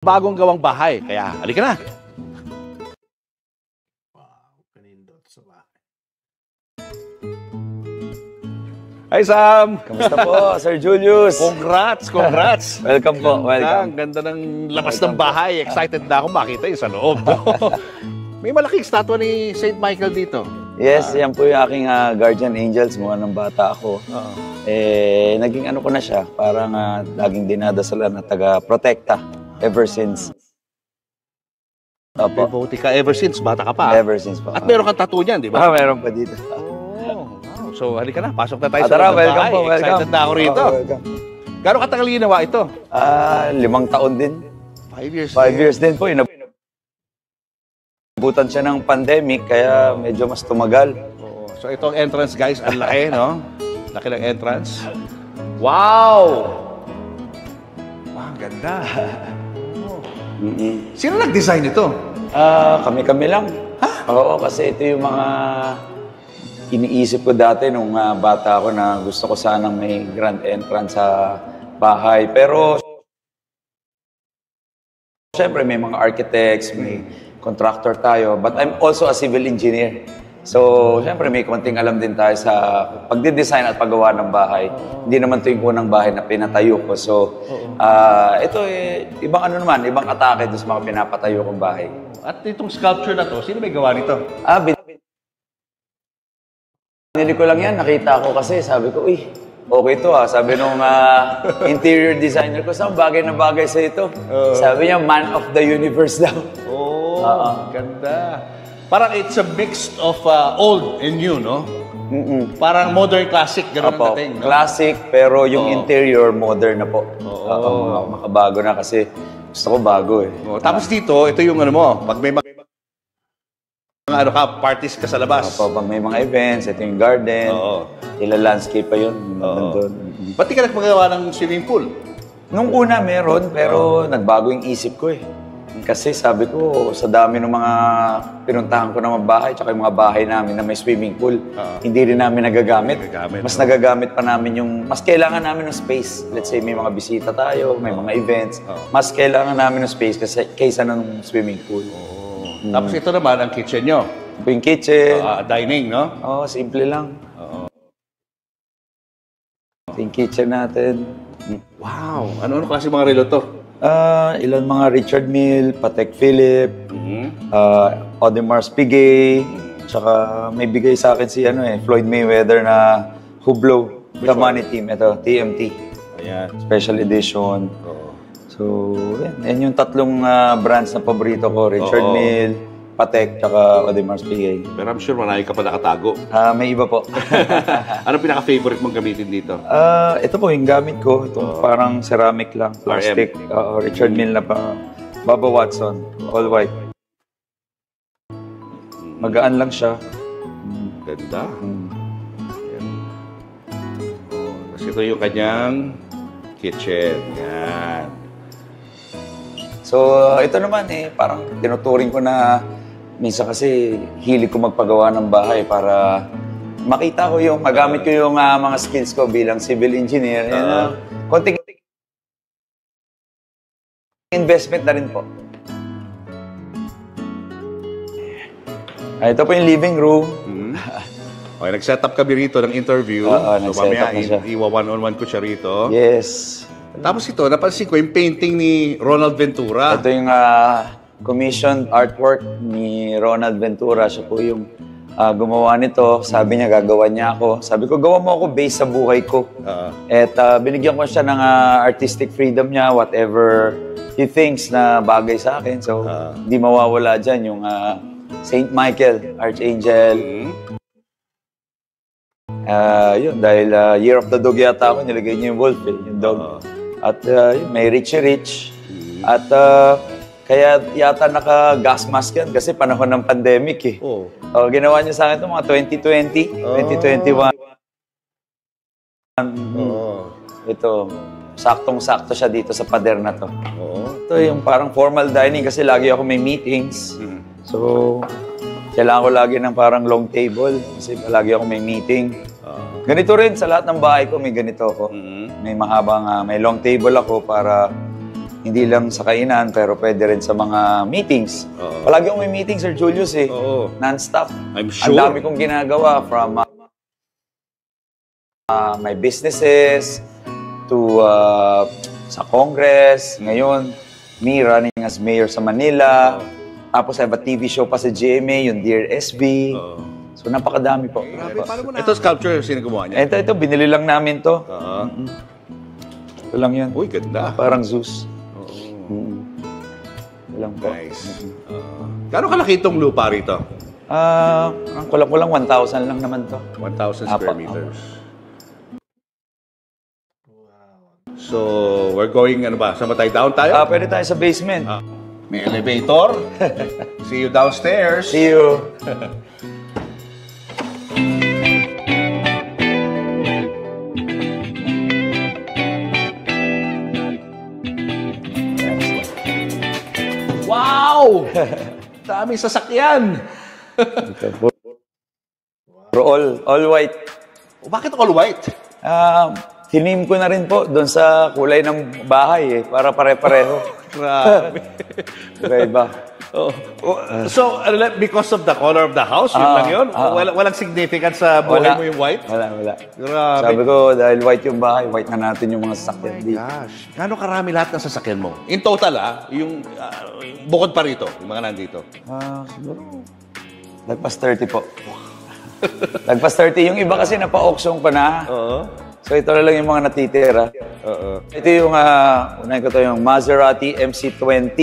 bagong gawang bahay. Kaya, halika na. Wow, kanindot sa bahay. Hi, Sam! Kamusta po, Sir Julius? Congrats! Congrats! Welcome po, welcome. Ang ganda ng labas ng bahay. Excited na ako makita yung sa loob. May malaking statwa ni St. Michael dito. Yes, yan po yung aking guardian angels mula ng bata ako. Naging ano ko na siya, parang laging dinadasalan na taga-protekta ever since. Opo. Devotee ka ever since, bata ka pa. Ever since po. At meron kang tattoo niyan, di ba? Meron pa dito. Wow. So, halika na. Pasok na tayo sa Tara, loob ng welcome bahay. po, welcome. Excited na ako rito. Welcome. Gano'ng katagal ginawa ito? 5 taon din. 5 years. 5 years din po. Inabutan siya ng pandemic, kaya medyo mas tumagal. Oo. So, ito ang entrance, guys. Ang laki, no? Laki ng entrance. Wow! Wow, ganda. Sino nag-design ito? Kami-kami lang. Ha? Oo, kasi ito yung mga iniisip ko dati nung bata ako na gusto ko sanang may grand entrance sa bahay. Pero, syempre may mga architects, may contractor tayo, but I'm also a civil engineer. So, syempre may konting alam din tayo sa pagdidesign at paggawa ng bahay. Hindi naman ito yung unang bahay na pinatayo ko. So, ito ibang ano naman, ibang atake doon sa mga pinapatayo kong bahay. At itong sculpture na to, sino may gawa nito? Binili ko lang yan, nakita ko kasi, sabi ko, uy, okay to Sabi nung interior designer ko, saan bagay na bagay sa ito? Sabi niya, man of the universe daw. Ganda. Parang it's a mix of old and new, no? Parang modern classic, gano'n ang dating. No? Classic, pero yung interior, modern na po. Makabago na kasi gusto ko bago eh. Tapos dito, ito yung ano mo, pag may mga ano ka, parties ka sa labas. Pag may mga events, ito yung garden, ila-landscape pa yun. Ba't di ka nagpagawa ng swimming pool? Nung una meron, pero nagbago yung isip ko eh. Kasi sabi ko, sa dami ng mga pinuntahan ko na mga bahay, tsaka yung mga bahay namin na may swimming pool, hindi rin namin nagagamit. Mas nagagamit pa namin yung, mas kailangan namin ng space. Let's say may mga bisita tayo, may mga events, mas kailangan namin ng space kaysa ng swimming pool. Tapos ito naman, ang kitchen nyo. Ito yung kitchen. Dining, no? Simple lang. Ito yung kitchen natin. Wow! Ano klase mga relo to? Ilan mga Richard Mille, Patek Philippe, Audemars Piguet, tsaka may bigay sa akin si Floyd Mayweather na Hublot, The Money Team. Ito, TMT. Ayan. Special edition. So, yan yung tatlong brands na paborito ko. Richard Mille, Patek, tsaka Audemars Piguet. Pero I'm sure marami ka pa nakatago. May iba po. Anong pinaka-favorite mong gamitin dito? Ito po, yung gamit ko. Itong parang ceramic lang, plastic. Richard Mille na pa. Baba Watson, all white. Magaan lang siya. Ganda. Tapos ito yung kanyang kitchen. Yan. So, ito naman parang tinuturing ko na minsan kasi hilig ko magpagawa ng bahay para makita ko yung, magamit ko yung mga skills ko bilang civil engineer. Konting investment na rin po. Ito po yung living room. Okay, nag-set up kami rito ng interview. So, mamaya iwa-one-on-one ko siya rito. Yes. Tapos ito, napansin ko yung painting ni Ronald Ventura. Ito yung commissioned artwork ni Ronald Ventura. Siya po yung gumawa nito. Sabi niya, gagawa niya ako. Sabi ko, gawa mo ako based sa buhay ko. At binigyan ko siya ng artistic freedom niya, whatever he thinks na bagay sa akin. So, di mawawala dyan yung St. Michael, Archangel. Yun, dahil Year of the Dog yata ako, nilagay niya yung wolf, yung dog. At may Richie Rich. At kaya yata naka-gas mask yan kasi panahon ng pandemic eh. Ginawa niya sa akin ito mga 2020, 2021. Ito, saktong-sakto siya dito sa pader na to. Ito yung parang formal dining kasi lagi ako may meetings. So, kailangan ko lagi ng parang long table kasi lagi ako may meeting. Ganito rin sa lahat ng bahay ko, may ganito ako. May mahabang, may long table ako para Hindi lang sa kainan, pero pwede rin sa mga meetings. Palagi akong may meeting, Sir Julius eh. Non-stop. I'm sure. Ang dami kong ginagawa from my businesses to sa Congress. Ngayon, me running as mayor sa Manila. Tapos I have a TV show pa sa GMA, yung Dear SB. So napakadami po. Ito sculpture, sino gumawa niya? Ito, binili lang namin to. Ito lang yan. Uy, ganda. Parang Zeus. Ito lang po. Nice. Gano'ng kalaki itong lupa rito? Ang kulang-kulang 1,000 lang naman to. 1,000 square meters. So, we're going, ano ba, Samatay down tayo? Pwede tayo sa basement. May elevator. See you downstairs. See you. Wow! Dami sasakyan. All white. Bakit all white? Tinim ko na rin po doon sa kulay ng bahay eh, para pare-pareho. Grabe. Iba-iba. So, because of the color of the house, yun lang yun? Walang significance sa buhay mo yung white? Wala. Grabe. Sabi ko, dahil white yung bahay, white na natin yung mga sasakyan dito. Gosh. Gano'ng karami lahat ng sasakyan mo? In total, yung bukod pa rito, yung mga nandito. Siguro, lagpas 30 po. Lagpas 30. Yung iba kasi napa-auction pa na. So ito na lang yung mga natitira. Ito yung, unahin ko to yung Maserati MC20.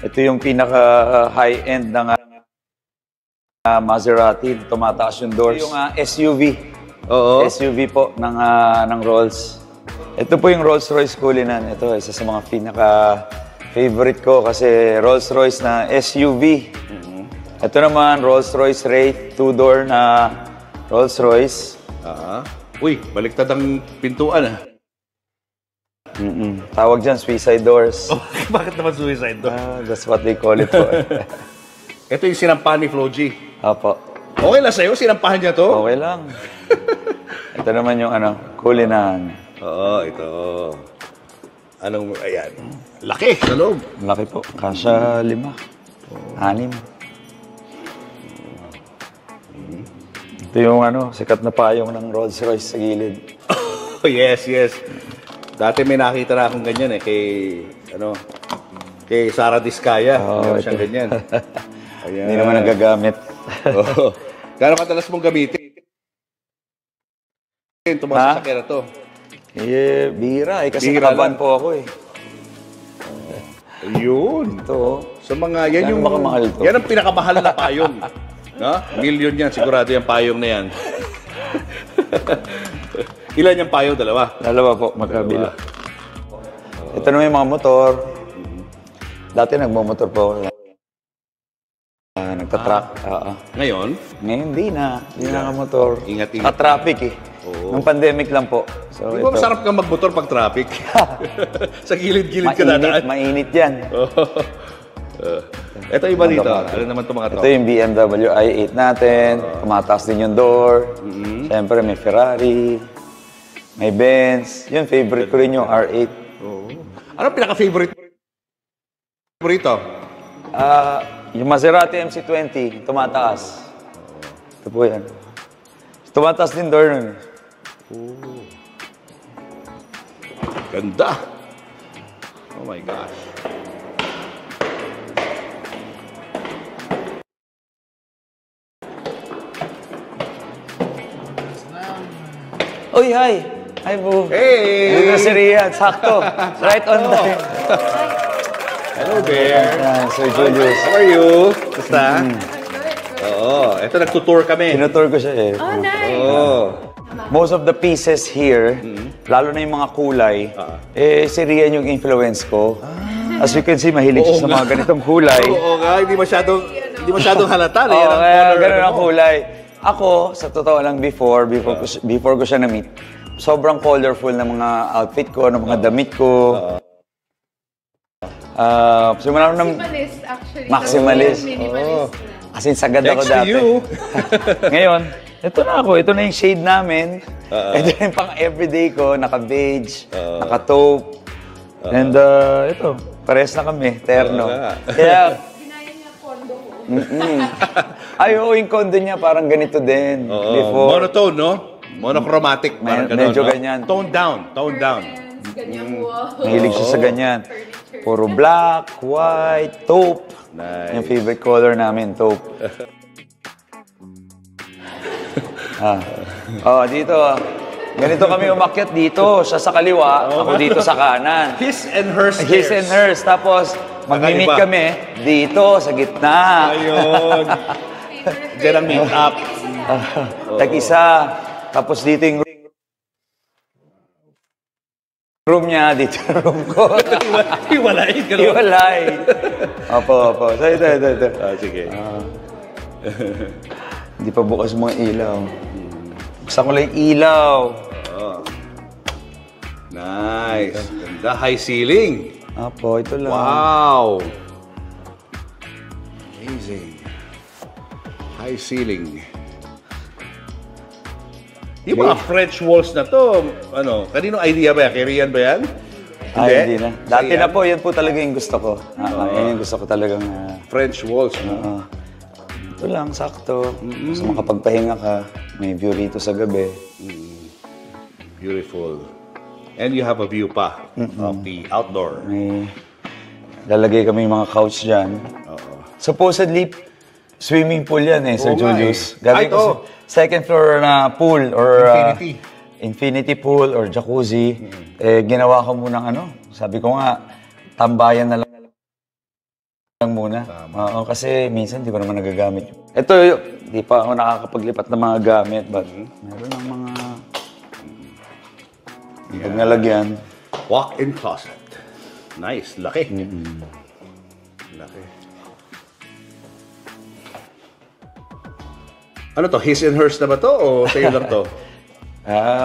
Ito yung pinaka-high-end ng Maserati. Tumataas yung doors. Ito yung SUV. SUV po ng Rolls. Ito po yung Rolls-Royce Cullinan. Ito, isa sa mga pinaka-favorite ko kasi Rolls-Royce na SUV. Ito naman, Rolls-Royce Wraith, 2-door na Rolls-Royce. Uy, baliktad ang pintuan Tawag dyan, suicide doors. Bakit naman suicide door? That's what they call it po. Ito yung sinampahan ni Flo G. Apo. Okay lang sa'yo, sinampahan niya to? Okay lang. Ito naman yung Cullinan. Ito. Ayan. Laki sa loob. Laki po. Kasya 5. 6. Ito yung sikat na payong ng Rolls-Royce sa gilid. Yes. Dati may nakita na akong ganyan kay Sara Diskaya. Meron siyang ganyan. Hindi naman nagagamit. Gano'ng kadalas mong gamitin? Itong mga sasakyan na to. Bihira kasi nakaban po ako Yun. Ito. Sa mga, yan yung makamahal to. Yan ang pinakamahal na payong. No? Million yan, sigurado yung payong na yan. Ilan yung payong? Dalawa? Dalawa po, magkabila. Ito naman yung mga motor. Dati nagmamotor po ako. Nagtatrack. Ngayon? Ngayon, hindi na. Hindi na motor. Ingat-ingat. Ka-traffic Nung pandemic lang po. So, di ba masarap kang magmotor pag traffic? Sa gilid-gilid ka dadaan. Mainit yan. Ito iba dito. Ano naman itong mga to? Ito yung BMW i8 natin. Tumataas din yung door. Siyempre may Ferrari. May Benz. Yun, favorite ko rin yung R8. Ano pinaka-favorite mo rito? Yung Maserati MC20. Tumataas. Ito po yan. Tumataas din door nun. Ganda. Oh my gosh. Uy, hi! Hi, Boo. Hey! Dito si Rian. Sakto. Right on time. Hello there. Sir Julius. How are you? Basta? Oo. Ito, nagtutour kami. Tinutour ko siya Oh, nice! Oo. Most of the pieces here, lalo na yung mga kulay, si Rian yung influence ko. As you can see, mahilig siya sa mga ganitong kulay. Oo nga, hindi masyadong halata. Oo, kaya ganun ang kulay. Ako, sa totoo lang, before ko siya na-meet, sobrang colorful na mga outfit ko, ng mga damit ko. Simula ko Maximalist, actually. Maximalist. Minimalist. As in, sagad ako Next to dati. you. Ngayon, ito na ako. Ito na yung shade namin. Ito na yung pang everyday ko. Naka-beige, naka-taupe. And ito, pares na kami, terno. Kaya, ginaya niya kondo ko. Ay, oo, yung kondo niya parang ganito din. Before. Monotone, no? Monochromatic. Parang ganun, medyo no? ganyan. Tone down, tone down. Ganyan wall. Mahilig siya sa ganyan. Puro black, white, taupe. Nice. Yung favorite color namin, taupe. Dito. Ganito kami umakyat dito. Siya sa kaliwa, ako dito sa kanan. His and her stairs. His and hers. Tapos, mag-meet kami dito, sa gitna. Ayun. Diyan ang meet up. Tag-isa. Tapos dito yung room niya, dito yung room ko. Hiwalay. Hiwalay. Opo. So, ito. Sige. Hindi pa bukas mga ilaw. Buksan ko lang yung ilaw. Nice. Ganda. High ceiling. Opo, ito lang. Wow. Amazing. High ceiling. Yung mga French walls na to, kanino idea ba yan? Kay Rian ba yan? Hindi na. Dati na po, yan po talaga yung gusto ko. Yan yung gusto ko talagang... French walls, no? Ito lang, sakto. Mas makapagpahinga ka. May view rito sa gabi. Beautiful. And you have a view pa of the outdoor. May lalagay kami yung mga couch dyan. Supposedly, swimming pool yan Sir Julius. Gabi ko second floor na pool or infinity pool or jacuzzi. Ginawa ko munang sabi ko nga, tambayan na lang muna. Kasi minsan di ko naman nagagamit. Ito, di pa ako nakakapaglipat ng mga gamit, but meron ng mga pag nalagyan. Walk-in closet. Nice. Laki. Laki. Ano to? His and hers na ba to? O sa'yo lang to?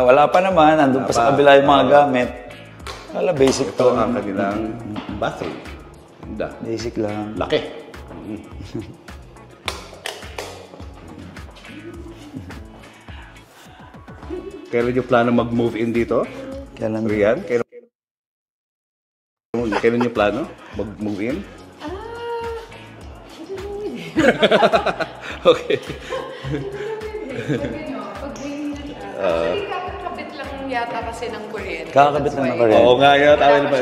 Wala pa naman. Nandun pa sa kabila yung mga gamit. Wala, basic Ito to. ang kanilang bathroom. Ganda. Basic lang. Laki. Kailan yung plano mag-move in dito? Kailan? Rian? Kailan yung plano mag-move in? Okay. Actually, kakakabit lang yata kasi ng kuryente. Kakakabit lang ng kuryente. Oo nga yun. Tama na pa.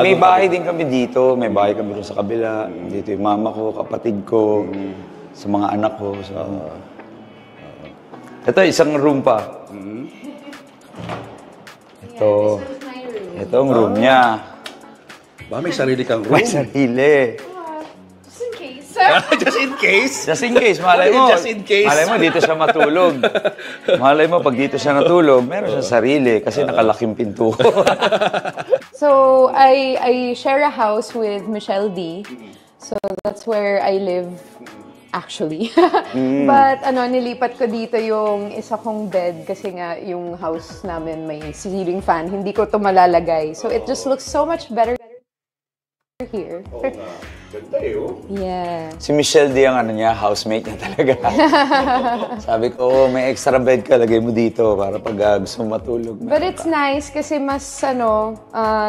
May bahay din kami dito. May bahay kami doon sa kabila. Dito yung mama ko, kapatid ko, sa mga anak ko. So, ito, isang room pa. Ito. Ito ang room niya. Ba, may sarili kang room? May sarili. Just in case. Just in case? Just in case, malay mo. Just in case. Malay mo, dito siya matulog. Malay mo, pag dito siya natulog, meron siya sarili kasi nakalaking pinto. So, I share a house with Michelle D. So, that's where I live actually. But nilipat ko dito yung isa kong bed kasi nga yung house namin may ceiling fan. Hindi ko to malalagay. So, it just looks so much better here. Ganda Yeah. Si Michelle D ang niya, housemate niya talaga. Sabi ko, may extra bed ka, lagay mo dito para pag gusto mo matulog. But it's nice kasi mas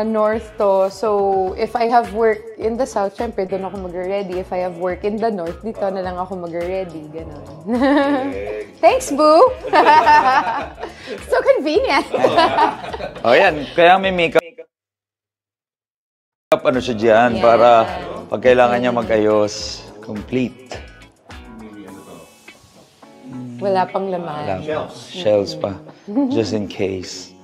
north to. So if I have work in the south, syempre doon ako mag-ready. If I have work in the north, dito na lang ako mag-ready. Ganon. Thanks, boo! So convenient. Yan. Kaya may makeup siya dyan para pag kailangan niya mag-ayos, complete. Wala pang laman. Shells pa. Just in case.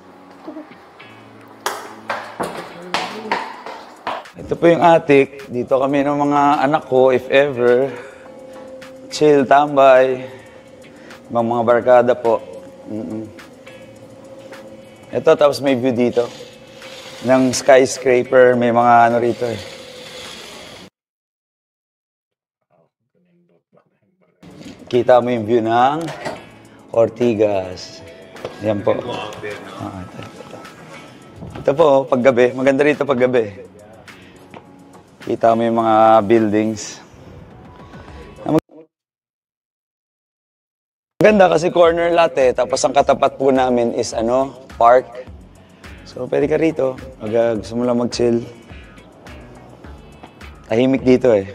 Ito po yung attic. Dito kami ng mga anak ko, if ever. Chill, tambay. Mga barkada po. Ito, tapos may view dito. Ng skyscraper, may mga rito eh. Kita mo yung view ng Ortigas. Yan po. Ito po, paggabi. Maganda rito paggabi. Kita mo yung mga buildings. Maganda kasi corner lot eh. Tapos ang katapat po namin is park. So, pwede ka rito. Pag gusto mo lang mag-chill. Tahimik dito eh.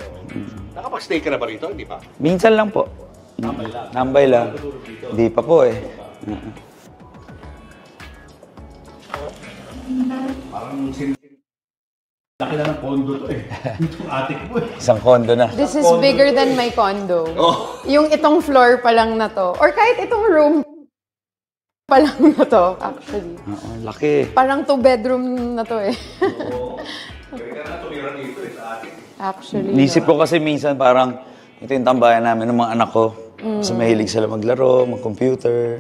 Nakapag-stay ka na ba rito? Hindi pa? Minsan lang po. Nambay lang. Hindi pa po eh. Parang laki na ng condo to eh. Itong atik mo eh. Isang condo na. This is bigger than my condo. Yung itong floor pa lang na to. Or kahit itong room pa lang na to, actually. Oo, laki. Parang 2-bedroom na to eh. Kaya na tumira dito sa atin. Actually. Nisip ko kasi minsan parang ito yung tambayan namin ng mga anak ko. Kasi mahilig sila maglaro, mag-computer,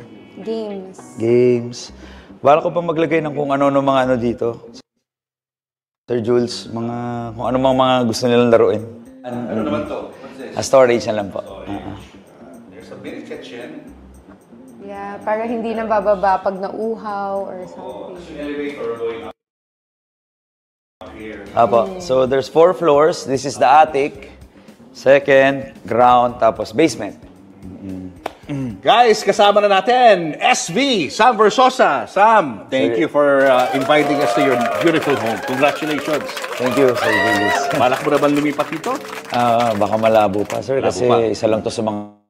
games. Bala ko pa maglagay ng kung ano mga ano dito. Sir Jules, kung ano mga gusto nilang laruin. Ano naman to? Storage na lang po. There's a mini kitchen. Yeah, para hindi na bababa pag nauhaw or something. There's an elevator going up here. Apo. So there's 4 floors. This is the attic. Second, ground, tapos basement. Guys, kasama na natin, SV, Sam Versosa. Sam, thank you for inviting us to your beautiful home. Congratulations. Thank you, Sir Julius. Balak mo na ba lumipat dito? Baka malabo pa, sir. Kasi isa lang to sa mga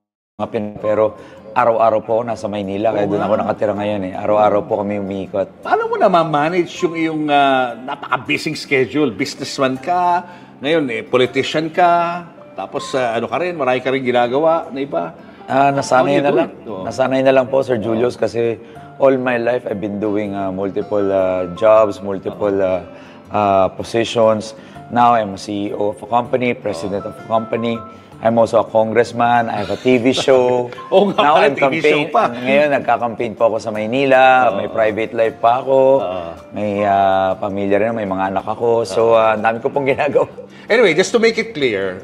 pero araw-araw po ako nasa Maynila. Kaya doon ako nakatira ngayon eh. Araw-araw po kami umiikot. Paano mo na ma-manage yung iyong napaka-busy schedule? Businessman ka, ngayon politician ka, tapos ano ka rin, marami ka rin ginagawa na iba. Nasanay na lang. Nasanay na lang po, Sir Julius, kasi all my life I've been doing multiple jobs, multiple positions. Now I'm a CEO of a company, president of a company. I'm also a congressman. I have a TV show. Now I'm campaign. Ngayon nagka-campaign po ako sa Maynila. May private life pa ako. May pamilya rin, may mga anak ako. So, dami ko pong ginagawa. Anyway, just to make it clear,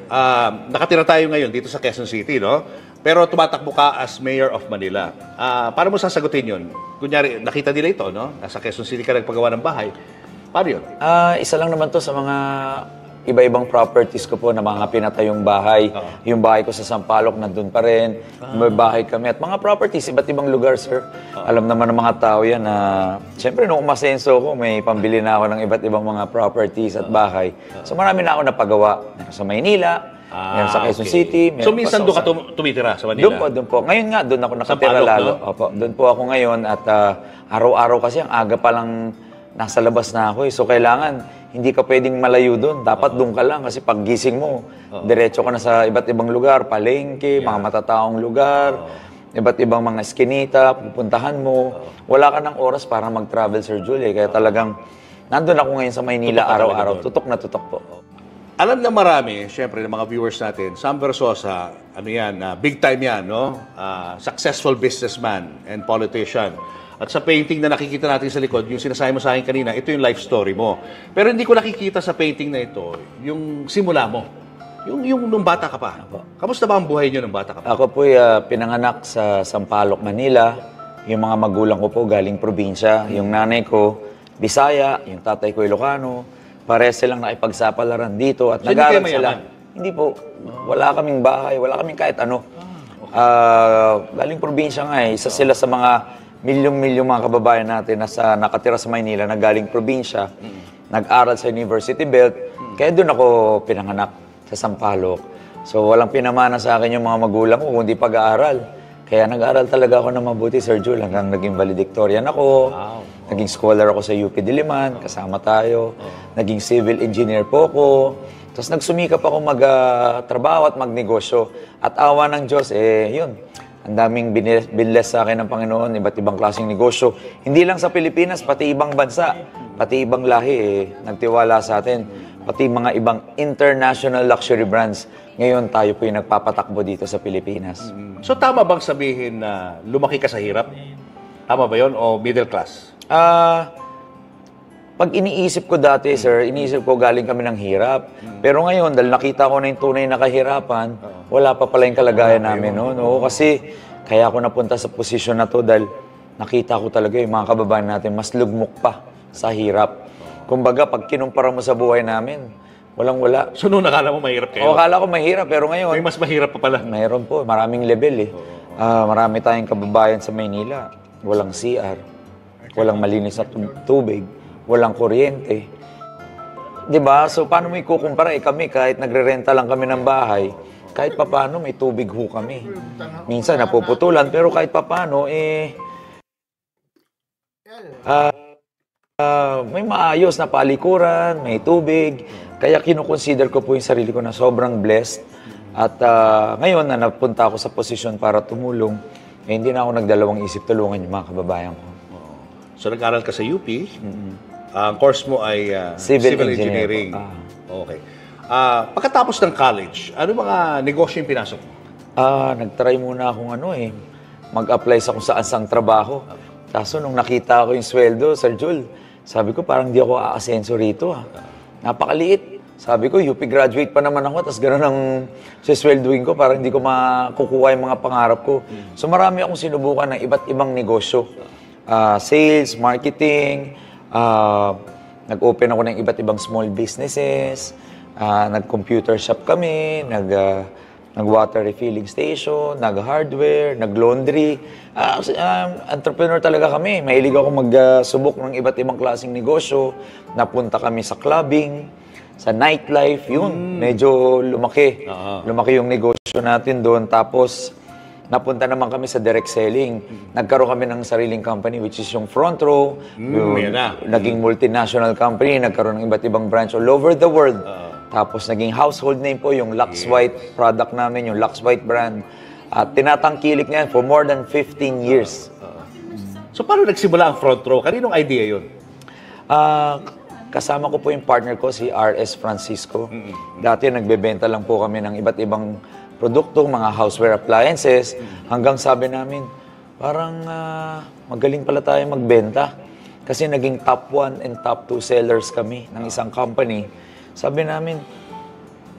nakatira tayo ngayon dito sa Quezon City, no? Pero tumatakbo ka as Mayor of Manila. Paano mo sasagutin yun? Kunyari, nakita nila ito, no? Nasa Quezon City ka nagpagawa ng bahay. Paano yun? Isa lang naman to sa mga iba-ibang properties ko po na mga pinatayong bahay. Yung bahay ko sa Sampaloc, nandun pa rin. May bahay kami. At mga properties, iba't ibang lugar, sir. Alam naman ng mga tao yan na, siyempre, nung umasenso ko, may pambili na ako ng iba't ibang mga properties at bahay. So marami na ako napagawa. Sa Maynila, sa Quezon City. So minsan doon ka tumitira sa Manila? Doon po. Ngayon nga, doon ako nakatira lalo. No? Opo, doon po ako ngayon at araw-araw kasi ang aga pa lang nasa labas na ako. So kailangan, hindi ka pwedeng malayo doon. Dapat doon ka lang kasi pag gising mo, diretso ka na sa iba't ibang lugar, palengke, mga matataong lugar, iba't ibang mga eskinita, pupuntahan mo. Wala ka ng oras para mag-travel, Sir Julie. Kaya talagang, nandun ako ngayon sa Maynila araw-araw. Tutok na tutok po. Alam na marami, syempre, ng mga viewers natin, Sam Versosa, ano yan, big time yan, no? Successful businessman and politician. At sa painting na nakikita natin sa likod, yung sinasabi mo sa akin kanina, ito yung life story mo. Pero hindi ko nakikita sa painting na ito, yung simula mo. Yung nung bata ka pa. Kamusta ba ang buhay niyo nung bata ka pa? Ako po pinanganak sa Sampaloc, Manila. Yung mga magulang ko po galing probinsya. Yung nanay ko, Bisaya. Yung tatay ko, Ilocano. Pares silang nakipagsapalaran dito at So, nag-aaral hindi sila. Hindi po. Wala kaming bahay, wala kaming kahit ano. Galing probinsya nga eh. Isa sila sa mga milyong-milyong mga kababayan natin na nakatira sa Maynila na galing probinsya. Nag-aral sa University Belt. Kaya doon ako pinanganak sa Sampaloc. So walang pinamana sa akin yung mga magulang ko kundi pag-aaral. Kaya nag-aaral talaga ako na mabuti, Sir Jul, hanggang naging valedictorian ako. Naging scholar ako sa UP Diliman, kasama tayo. Naging civil engineer po ako. Tapos nagsumikap ako mag-trabaho at magnegosyo. At awa ng Diyos, yun. Ang daming binless sa akin ng Panginoon, iba't ibang klaseng negosyo. Hindi lang sa Pilipinas, pati ibang bansa, pati ibang lahi, nagtiwala sa atin. Pati mga ibang international luxury brands. Ngayon tayo po yung nagpapatakbo dito sa Pilipinas. So tama bang sabihin na lumaki ka sa hirap? Tama ba yun? O middle class? Pag iniisip ko dati, sir, iniisip ko galing kami ng hirap. Pero ngayon, dahil nakita ko na yung tunay na kahirapan, wala pa pala yung kalagayan namin noon. Kasi kaya ako napunta sa posisyon na to dahil nakita ko talaga yung mga kababayan natin mas lugmok pa sa hirap. Kumbaga, pag kinumpara mo sa buhay namin, walang-wala. So noon nakala mo mahirap kayo? Akala ko mahirap, pero ngayon... May mas mahirap pa pala. Mayroon po, maraming level eh. Marami tayong kababayan sa Maynila, walang CR. walang malinis na tubig, walang kuryente. 'Di ba? So paano mo ikukumpara? Kami kahit nagre-renta lang kami ng bahay, kahit papaano may tubig ho kami. Minsan napuputulan, pero kahit papaano may maayos na palikuran, may tubig. Kaya kinukonsider ko po yung sarili ko na sobrang blessed. At ngayon na napunta ako sa posisyon para tumulong, hindi na ako nagdalawang isip tulungan yung mga kababayan ko. So nag-aral ka sa UP. Ang course mo ay Civil engineering. Okay. Pagkatapos ng college, ano mga negosyo yung pinasok mo? Nag-try muna akong mag-apply sa kung saan-sang trabaho. Kaso nung nakita ko yung sweldo, Sir Jul, sabi ko parang di ako aasenso rito. Napakaliit. Sabi ko, UP graduate pa naman ako, tapos gano'n ang sisweldoin ko, parang hindi ko makukuha yung mga pangarap ko. So marami akong sinubukan ng iba't ibang negosyo. Sales, marketing, nag-open ako ng iba't ibang small businesses, nag-computer shop kami, nag-water refilling station, nag-hardware, nag-laundry. Entrepreneur talaga kami. Mahilig ako magsubok ng iba't ibang klaseng negosyo. Napunta kami sa clubbing, sa nightlife, yun. Medyo lumaki. Lumaki yung negosyo natin doon. Tapos, napunta naman kami sa direct selling. Nagkaroon kami ng sariling company, which is yung Front Row. Naging multinational company. Nagkaroon ng iba't ibang branch all over the world. Tapos, naging household name po yung Lux White product namin, yung Lux White brand. At tinatangkilik niyan for more than 15 years. So, paano nagsimula ang Front Row? Kaninong idea yun? Kasama ko po yung partner ko, si R.S. Francisco. Dati nagbebenta lang po kami ng iba't ibang produkto, mga houseware appliances. Hanggang sabi namin, parang magaling pala tayo magbenta. Kasi naging top 1 and top 2 sellers kami ng isang company. Sabi namin,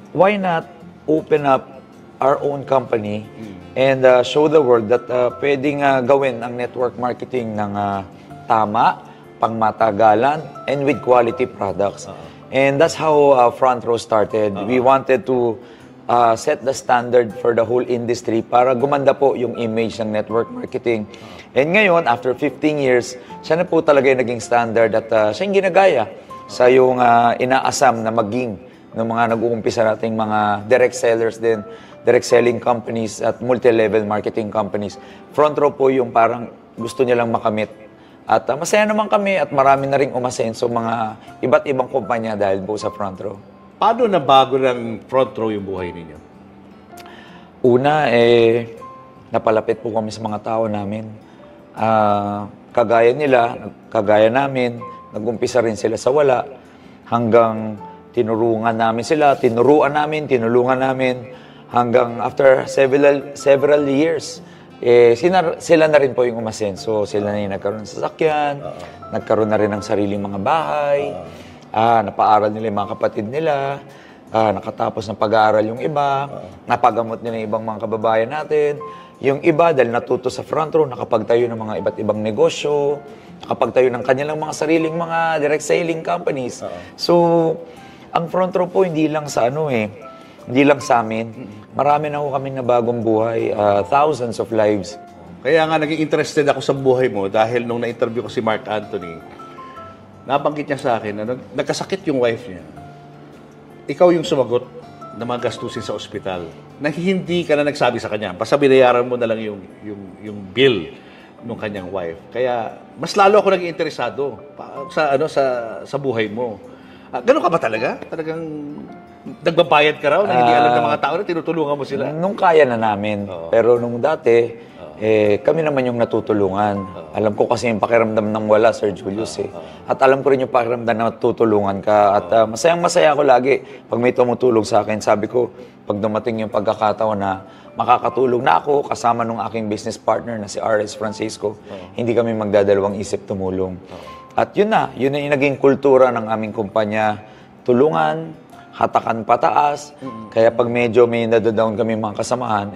why not open up our own company and show the world that pwedeng gawin ang network marketing ng tama, pangmatagalan, and with quality products. And that's how Front Row started. We wanted to set the standard for the whole industry para gumanda po yung image ng network marketing. And ngayon, after 15 years, siya na po talaga yung naging standard at siya yung ginagaya sa yung inaasam na maging ng mga nag-uumpisa nating mga direct sellers din, direct selling companies at multi-level marketing companies. Front Row po yung parang gusto nilang makamit. At masaya naman kami at marami na rin umasenso mga iba't ibang kumpanya dahil po sa Front Row. Paano nabago ng Front Row yung buhay ninyo? Una, napalapit po kami sa mga tao namin. Kagaya nila, kagaya namin, nag-umpisa rin sila sa wala. Hanggang tinuruan namin sila, tinulungan namin. Hanggang after several years, sila na rin po yung umasenso. Sila na yung nagkaroon ng sasakyan, nagkaroon na rin ng sariling mga bahay, napaaral nila yung mga kapatid nila, nakatapos ng pag-aaral yung iba, napagamot nila yung ibang mga kababayan natin. Yung iba, dahil natuto sa Front Row, nakapagtayo ng mga iba't ibang negosyo, nakapagtayo ng kanilang mga sariling mga direct selling companies. So, ang Front Row po hindi lang sa hindi lang sa amin. Marami na ho kami na bagong buhay, thousands of lives. Kaya nga naging interested ako sa buhay mo dahil nung na-interview ko si Mark Anthony, nabanggit niya sa akin na nagkasakit yung wife niya. Ikaw yung sumagot na mga gastusin sa ospital na hindi ka na nagsabi sa kanya. Basta binayaran mo na lang yung bill ng kanyang wife. Kaya mas lalo ako naging interesado sa buhay mo. Ganun ka ba talaga? Talagang nagbabayad ka raw na hindi alam ng mga tao na tinutulungan mo sila? Nung kaya na namin. Pero nung dati, kami naman yung natutulungan. Alam ko kasi yung pakiramdam ng wala, Sir Julius. At alam ko rin yung pakiramdam na natutulungan ka. At masayang-masaya ako lagi pag may tumutulong sa akin. Sabi ko, pag dumating yung pagkakataon na makakatulong na ako kasama nung aking business partner na si R.S. Francisco, hindi kami magdadalawang isip tumulong. At yun na yung naging kultura ng aming kumpanya. Tulungan, hatakan pataas. Kaya pag medyo may nadodown kami mga kasamahan,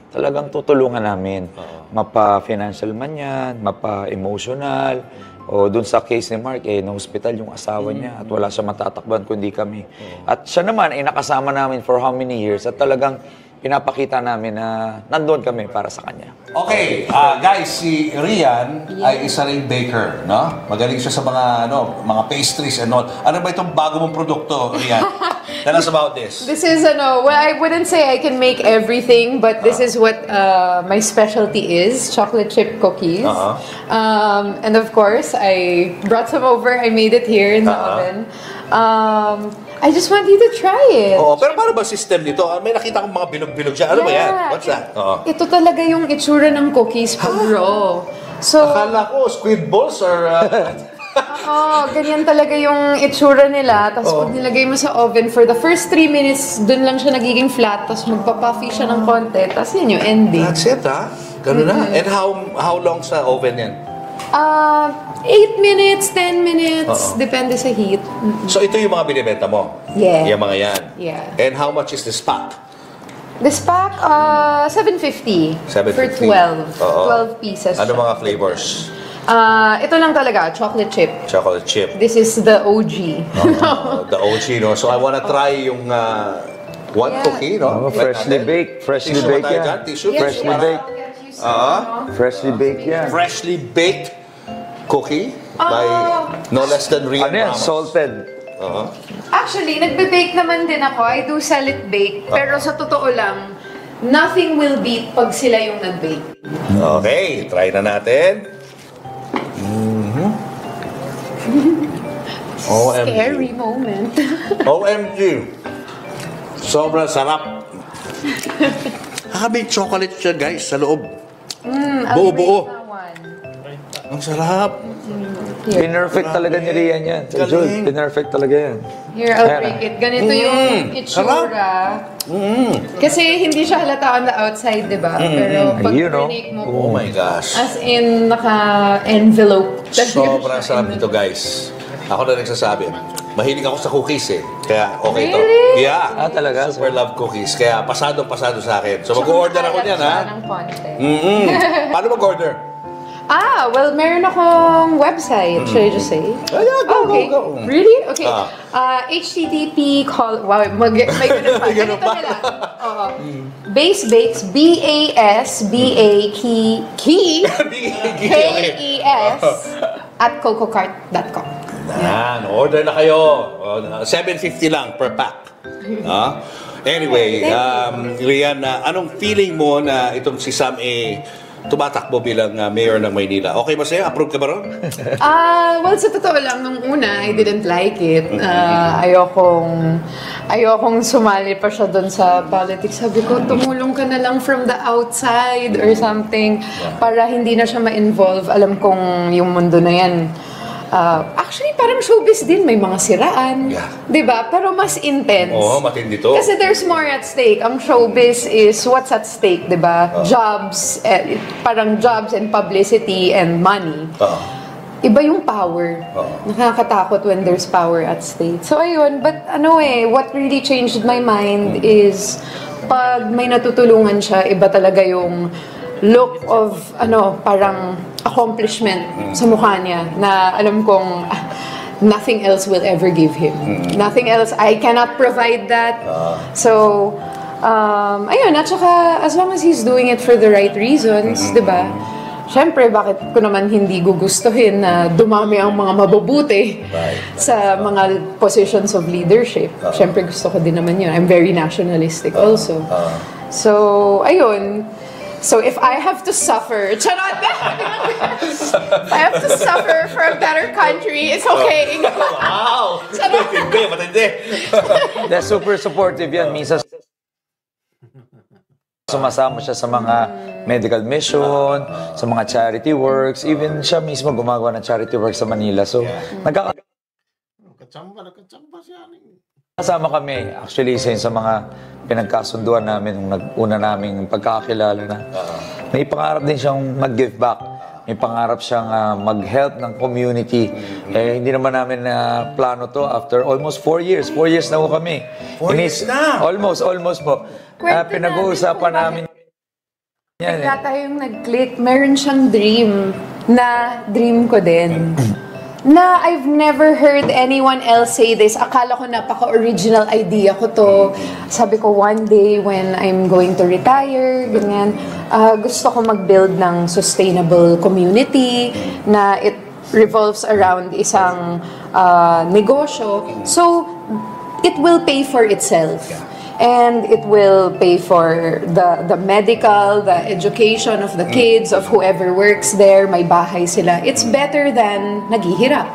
talagang tutulungan namin. Mapa-financial man yan, mapa-emotional. O dun sa case ni Mark, na-hospital yung asawa niya at wala siya matatakban kundi kami. At siya naman, nakasama namin for how many years at talagang pinapakita namin na nandoon kami para sa kanya. Okay, guys, si Rian ay isa ring baker, no? Magaling siya sa mga pastries and all. Ano ba itong bago mong produkto, Rian? Tell us about this. This is, well, I wouldn't say I can make everything, but this is what my specialty is, chocolate chip cookies. And of course, I brought some over. I made it here in the oven. I just want you to try it. Oo, pero paano ba system nito? May nakita kong mga bilog-bilog siya. Ano ba yan? What's that? Ito talaga yung itsura ng cookies pag raw. So, Akala ko, squid balls or... ganyan talaga yung itsura nila. Tapos pag nilagay mo sa oven, for the first 3 minutes, dun lang siya nagiging flat. Tapos magpa-puffy siya ng konti. Tapos yun yung ending. That's it, ha? Ganun na. And how long sa oven yan? 8 minutes, 10 minutes, depende sa heat. So ito yung mga binibenta mo? Yeah. Yung mga yan? Yeah. And how much is this pack? This pack, $7.50 for 12. 12 pieces. Ano mga flavors? Ito lang talaga, chocolate chip. Chocolate chip. This is the OG. The OG, no? So I wanna try yung one cookie, no? Freshly baked. Freshly Tissue ba baked tayo yan. dyan? Tissue? Freshly baked. Freshly baked yan. Freshly baked cookie by no less than Rian Ano yan? Ramos. Salted. Actually, nagbe-bake naman din ako. I do sell it bake. Pero sa totoo lang, nothing will beat pag sila yung nag-bake. Okay, try na natin. OMG. Scary moment. OMG. Sobrang sarap. May chocolate siya, guys, sa loob. Buo-buo. Ang sarap. Pinerfect talaga ni Rian yan. So, Jules, pinerfect talaga yan. Here, I'll break it. Ganito yung itsura. Kasi hindi siya halata on the outside, di ba? Pero pag pinake mo, Oh my gosh. as in, naka-envelope. Sobrang sarap nito, guys. Ako na nagsasabi. Mahilig ako sa cookies eh. Kaya okay to. Really? Yeah. Talaga? Super love cookies. Kaya pasado-pasado sa akin. So mag-order ako niyan, ha? Ng konti. Paano mag-order? Well, meron akong website. Should I just say? Yeah, Okay. go. Really? Okay. HTTP Wow, may ganun pa. Ganun Ganito pa. na lang. Oo. Base Bakes, BASBAKES at cococart.com. Yan, order na kayo. $7.50 lang per pack. Anyway, Rian, anong feeling mo na itong si Sam tumatakbo bilang mayor ng Maynila? Okay ba sa'yo? Approve ka ba ron? Well, sa totoo lang, nung una, I didn't like it. Ayokong sumali pa siya doon sa politics. Sabi ko, tumulong ka na lang from the outside or something para hindi na siya ma-involve. Alam kong yung mundo na yan. Actually, parang showbiz din. May mga siraan. Yeah. Diba? Pero mas intense. Oo, matindi to. Kasi there's more at stake. Ang showbiz is what's at stake, diba? Jobs, parang jobs and publicity and money. Iba yung power. Nakakatakot when there's power at stake. So ayun, but what really changed my mind is pag may natutulungan siya, iba talaga yung look of parang accomplishment sa mukha niya na alam kong nothing else will ever give him. Nothing else. I cannot provide that. So, ayun, at saka as long as he's doing it for the right reasons, di ba? Siyempre, bakit ko naman hindi gugustuhin na dumami ang mga mabubuti sa mga positions of leadership? Siyempre, gusto ko din naman yun. I'm very nationalistic also. So, ayun. So if I have to suffer, charot! If I have to suffer for a better country, it's okay. Wow! Matindi. They're super supportive yan. Minsan sumasama siya sa mga medical mission, sa mga charity works. Even siya mismo gumagawa ng charity works sa Manila. So, kasama kami. Actually, isa yun sa mga pinagkasunduan namin nung una naming pagkakakilala na may pangarap din siyang mag-give back. May pangarap siyang mag-help ng community. Hindi naman namin plano to after almost 4 years. 4 years na ho kami. 4 years na? Almost po. Pinag-uusapan namin yan. Kaya tayong nag-click, meron siyang dream na dream ko din. na I've never heard anyone else say this. Akala ko napaka-original idea ko to. Sabi ko, one day when I'm going to retire, ganyan, gusto ko mag-build ng sustainable community na it revolves around isang negosyo. So, it will pay for itself. And it will pay for the medical, the education of the kids, of whoever works there, may bahay sila. It's better than naghihirap.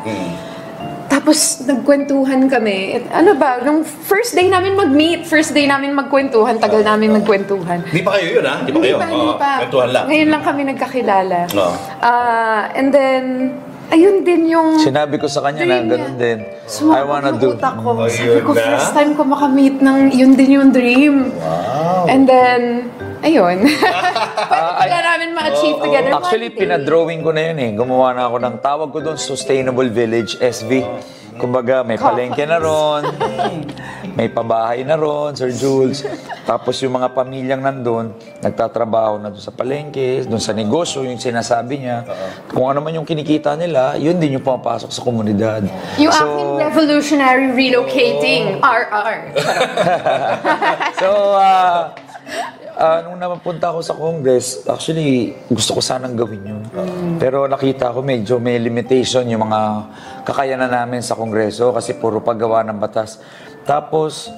Tapos, nagkwentuhan kami. Ano ba, nung first day namin mag-meet, first day namin magkwentuhan, tagal namin magkwentuhan. Hindi pa kayo yun, ha? Hindi pa kayo? Hindi pa. Kwentuhan lang. Ngayon lang kami nagkakilala. And then, ayun din yung... Sinabi ko sa kanya na ganun din. I wanna do. Utak ko. Sabi ko, first time ko makamit ng yun din yung dream. Wow. And then, ayun. Pwede namin ma-achieve together. Actually, pinadrawing ko na yun eh. Gumawa na ako ng tawag ko doon, Sustainable Village, SV. Kumbaga, may palengke na ron, may pabahay na ron, Sir Jules. Tapos yung mga pamilyang nandun, nagtatrabaho na doon sa palengke, doon sa negosyo, yung sinasabi niya. Kung ano man yung kinikita nila, yun din yung pumapasok sa komunidad. Yung aking revolutionary relocating, RR. So, nung napunta ako sa Congress, actually, gusto ko sanang gawin yun. Pero nakita ko medyo may limitation yung mga kakayanan namin sa Kongreso kasi puro paggawa ng batas. Tapos,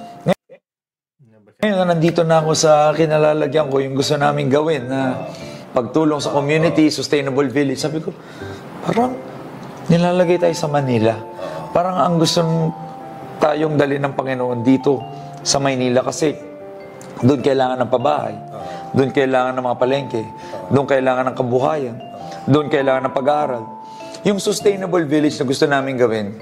ngayon na nandito na ako sa kinalalagyan ko yung gusto namin gawin na pagtulong sa community, sustainable village. Sabi ko, parang nilalagay tayo sa Manila. Parang ang gusto tayong dali ng Panginoon dito sa Maynila kasi doon kailangan ng pabahay, doon kailangan ng mga palengke, doon kailangan ng kabuhayan, doon kailangan ng pag-aaral. Yung sustainable village na gusto namin gawin,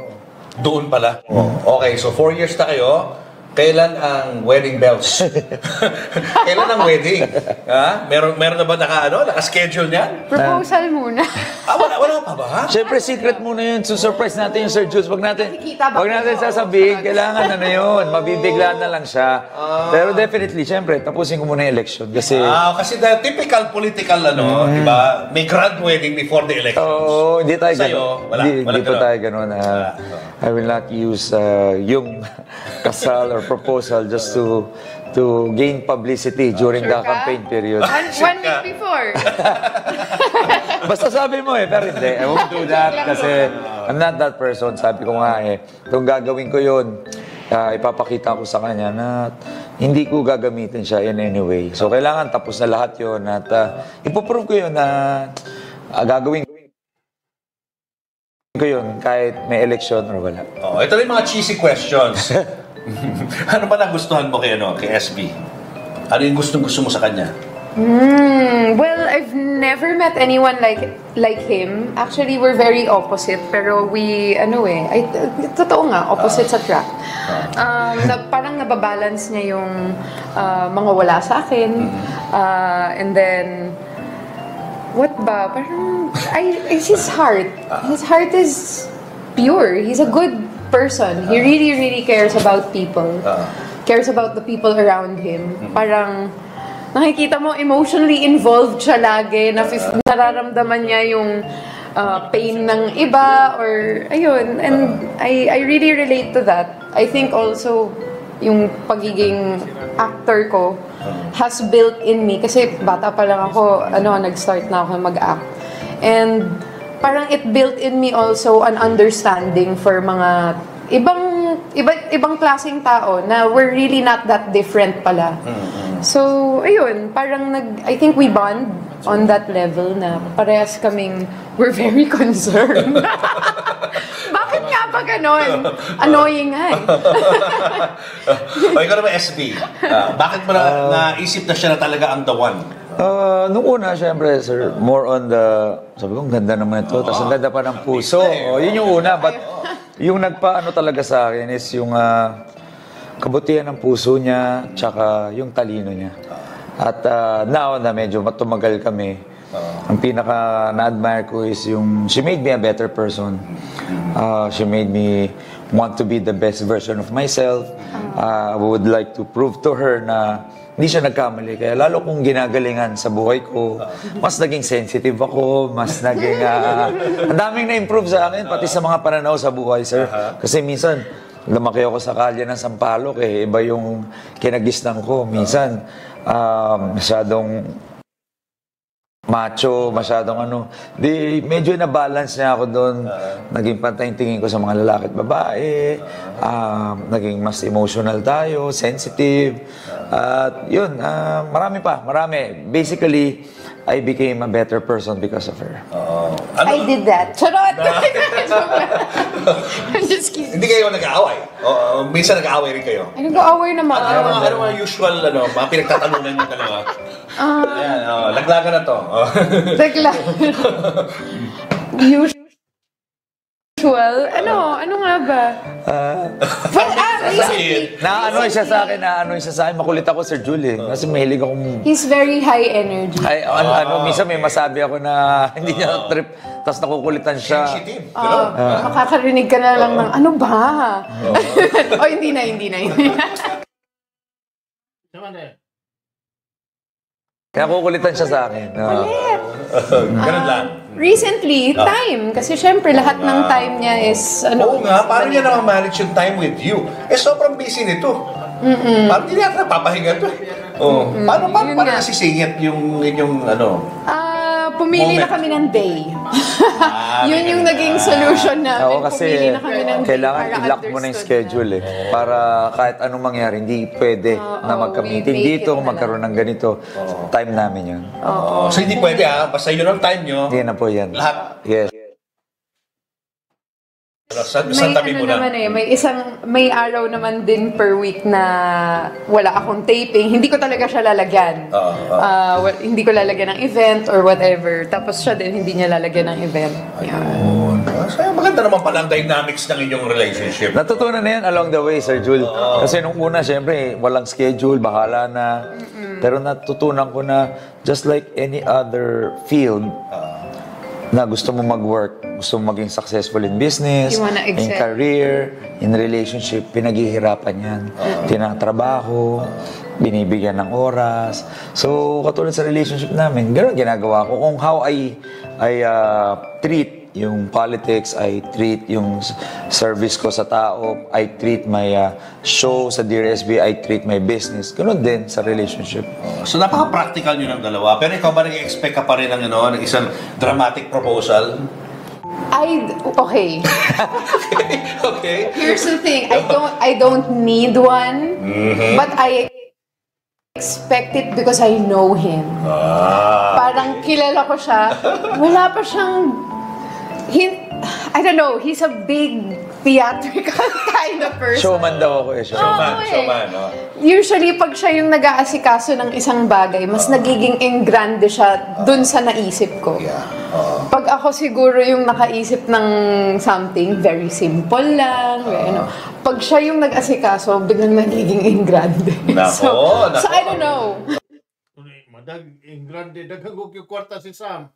doon pala. Okay, so 4 years na kayo. Kailan ang wedding bells? Kailan ang wedding? Ha? Meron na ba naka-schedule niyan? Proposal muna. Wala pa ba? Siyempre, secret muna yun. Surprise natin yung Sir Jules. Wag natin sasabihin, kailangan yun. Mabibiglaan na lang siya. Pero definitely, siyempre, tapusin ko muna yung election. Kasi the typical political, di ba? May grand wedding before the election. Oo, hindi tayo Sa'yo, ganun. Hindi po tayo ganun. I will not use yung kasal or proposal just to gain publicity during the campaign period. One week before. Basta sabi mo pero hindi. I won't do that kasi I'm not that person. Sabi ko nga kung gagawin ko yun, ipapakita ko sa kanya na hindi ko gagamitin siya in any way. So, kailangan tapos na lahat yun at ipoprove ko yun na gagawin ko yun kahit may election or wala. Ito rin mga cheesy questions. Ano ba nagustuhan mo kay SB? Ano yung gustong-gusto mo sa kanya? Well, I've never met anyone like him. Actually, we're very opposite. Pero totoo nga, opposite sa track. Parang nababalance niya yung mga wala sa akin. And then, what ba? Parang, his heart. His heart is pure. He's a good person. He really, really cares about people. Cares about the people around him. Parang, nakikita mo, emotionally involved siya lagi. Nararamdaman niya yung pain ng iba or, ayun. And I really relate to that. I think also, yung pagiging actor ko has built in me. Kasi bata pa lang ako, nag-start na ako mag-act. And parang it built in me also an understanding for mga ibang klaseng tao na we're really not that different pala. So, ayun, parang I think we bond on that level na parehas kaming we're very concerned. Bakit nga ba ganon? Annoying nga Ikaw naman, SB. Bakit mo naisip na siya na talaga ang the one? Nung una, syempre, sir, more on sabi ko, ang ganda naman ito. Tapos ang ganda pa ng puso. Yun yung una. But yung nagpaano talaga sa akin is yung kabutihan ng puso niya, tsaka yung talino niya. At now na medyo tumagal kami, ang pinaka na-admire ko is she made me a better person. She made me want to be the best version of myself. would like to prove to her na hindi siya nagkamali. Kaya lalo kong ginagalingan sa buhay ko, mas naging sensitive ako, mas naging... ang daming na-improve sa akin, pati sa mga pananaw sa buhay, sir. Kasi minsan, lumaki ako sa kalye ng Sampaloc, iba yung kinagisnan ko. Minsan, masyadong macho, masyadong medyo na-balance niya ako doon. Naging pantay yung tingin ko sa mga lalaki at babae. Naging mas emotional tayo, sensitive. At yun, marami. Basically, I became a better person because of her. I did that. Charot! I'm just kidding. Hindi kayo nag-aaway? Minsan nag-aaway rin kayo? Ay, nag-aaway naman. Ano mga usual, mga pinagtatalunan nyo dalawa? Ayan, laglagan na to. Laglagan. Usual? Ano nga ba? Recently. Naano siya sa akin, makulit ako, Sir Julie. Kasi mahilig akong... He's very high energy. Minsan may masabi ako na hindi niya trip, tapos nakukulitan siya. Sensitive. Makakarinig ka na lang ng, ano ba? Hindi na. Kaya kukulitan siya sa akin. Ulit. Ganun lang. Recently, time. Kasi syempre, lahat ng time niya is, Oo nga, paano niya naman manage yung time with you? Sobrang busy nito. Parang hindi natin napapahinga to. Paano nasisingit yung inyong pumili na kami ng day. Yun yung naging solution namin. Oo, kasi pumili na kami ng day kailangan para i-lock mo na yung schedule para kahit anong mangyari, hindi pwede na magka-meeting we make dito, it na magkaroon ng ganito. Time namin yun. So hindi pwede basta yun ang time nyo. Hindi na po yan. Lahat. Yes. Saan tabi mo na? May araw naman din per week na wala akong taping. Hindi ko talaga siya lalagyan. Hindi ko lalagyan ng event or whatever. Tapos siya din, hindi niya lalagyan ng event. So, maganda naman pala ang dynamics ng inyong relationship. Natutunan na yan along the way, Sir Jul. Kasi nung una, syempre, walang schedule, bahala na. Pero natutunan ko na just like any other field, na gusto mo mag-work, gusto mo maging successful in business, in career, in relationship, pinaghihirapan yan. Tinatrabaho, binibigyan ng oras. So, katulad sa relationship namin, gano'n ginagawa ko. Kung how I treat yung politics, I treat yung service ko sa tao, I treat my show sa Dear SB, I treat my business. Ganun din sa relationship. So napaka-practical nyo ng dalawa. Pero ikaw ba nag-expect ka pa rin ng isang dramatic proposal? Okay. Okay. Here's the thing. I don't need one, but I expect it because I know him. Parang kilala ko siya. Wala pa siyang... I don't know, he's a big theatrical kind of person. Showman daw ako Showman. Usually, pag siya yung nag-aasikaso ng isang bagay, mas nagiging engrande siya dun sa naisip ko. Pag ako siguro yung nakaisip ng something, very simple lang. Pag siya yung nag-asikaso, biglang nagiging engrande. So, I don't know. Engrande, daghang yung kwarta si Sam.